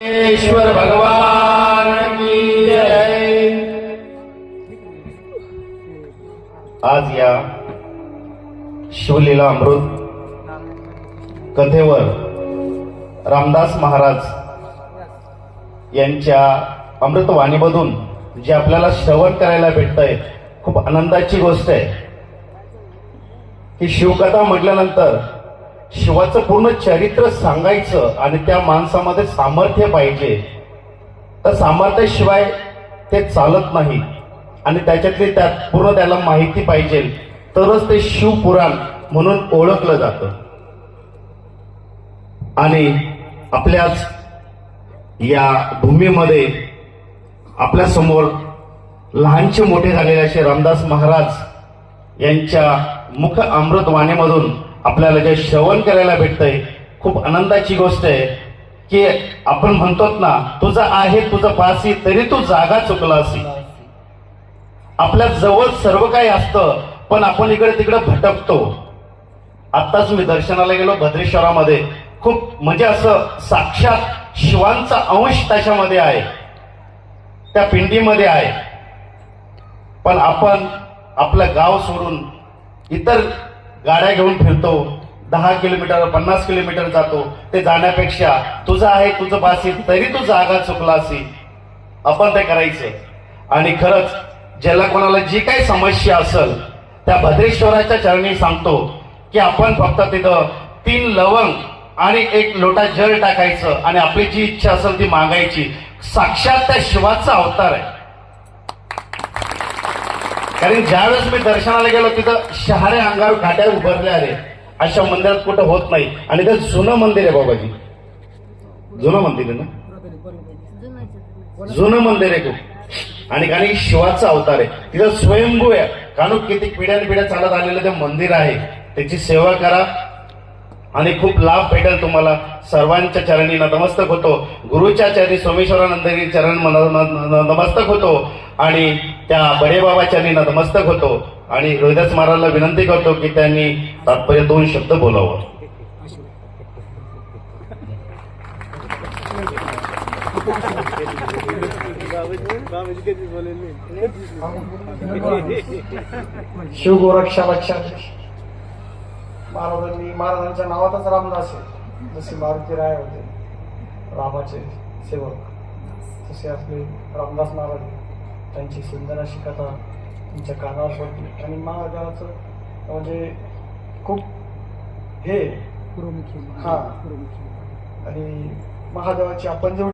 ईश्वर भगवान की जय। आज या शिवलीला अमृत कथेवर रामदास महाराज यांच्या अमृतवाणीमधून जे आपल्याला श्रवण करायला भेटतंय, खूप आनंदाची गोष्ट आहे की शिवकथा म्हटल्यानंतर शिवाचं पूर्ण चरित्र सांगायचं आणि त्या माणसामध्ये सामर्थ्य पाहिजे. तर सामर्थ्याशिवाय ते चालत नाही आणि त्याच्यातली त्यात पूर्ण त्याला माहिती पाहिजे, तरच ते शिवपुराण म्हणून ओळखलं जातं. आणि आपल्याच या भूमीमध्ये आपल्या समोर लहानचे मोठे झालेले असे रामदास महाराज यांच्या मुख अमृतवाणीमधून आपल्याला जे श्रवण करायला भेटतंय, खूप आनंदाची गोष्ट आहे की आपण म्हणतो ना, तुझा आहे तुझं पासी तरी तू जागा चुकलासी. आपल्या जवळ सर्व काही असतं पण आपण इकडे तिकडे भटकतो. आत्ताच मी दर्शनाला गेलो भद्रेश्वरामध्ये, खूप म्हणजे असं साक्षात शिवांचा अंश त्याच्यामध्ये आहे, त्या पिंडीमध्ये आहे. पण आपण आपलं गाव सोडून इतर गाड्या घेऊन फिरतो, 10 किलोमीटर 50 किलोमीटर जातो. ते जाण्यापेक्षा तुझं आहे तुझं बासी तरी तू जागा चुकलासी, आपण ते करायचं. आणि खरंच ज्याला कोणाला जी काही समस्या असेल त्या भद्रेश्वराच्या चरणी सांगतो की आपण फक्त तिथं 3 लवंग आणि 1 लोटा जल टाकायचं आणि आपली जी इच्छा असेल ती मागायची. साक्षात त्या शिवाचा अवतार आहे. कारण ज्यावेळेस मी दर्शनाला गेलो तिथं शहारे अंगावर घाट्या उभारले आहे, अशा मंदिरात कुठं होत नाही. आणि ते जुनं मंदिर आहे बाबाजी, जुनं मंदिर आहे ना, जुनं मंदिर आहे खूप. आणि कारण शिवाचा अवतार आहे, तिथं स्वयंभू आहे. कारण किती पिढ्यानपिढ्या चालत आलेलं ते मंदिर आहे. त्याची सेवा करा आणि खूप लाभ भेटेल तुम्हाला. सर्वांच्या चरणी नतमस्तक होतो, गुरुच्या चरणी सोमेश्वरानंदनी चरण नतमस्तक होतो आणि त्या बडेबाबा चरणी नतमस्तक होतो. आणि रोहिदास महाराजला विनंती करतो की त्यांनी तात्पर्य 2 शब्द बोलावं. शिवगोरक्षा लक्षात महाराजांच्या नावातच रामदास आहे. जसे मारुती राय होते रामाचे सेवक, तसे आपले रामदास महाराज, त्यांची सुंदर अशी कथा तुमच्या कानावर पडली. आणि महादेवाचं म्हणजे खूप हे हा, आणि महादेवाची आपण जेवढी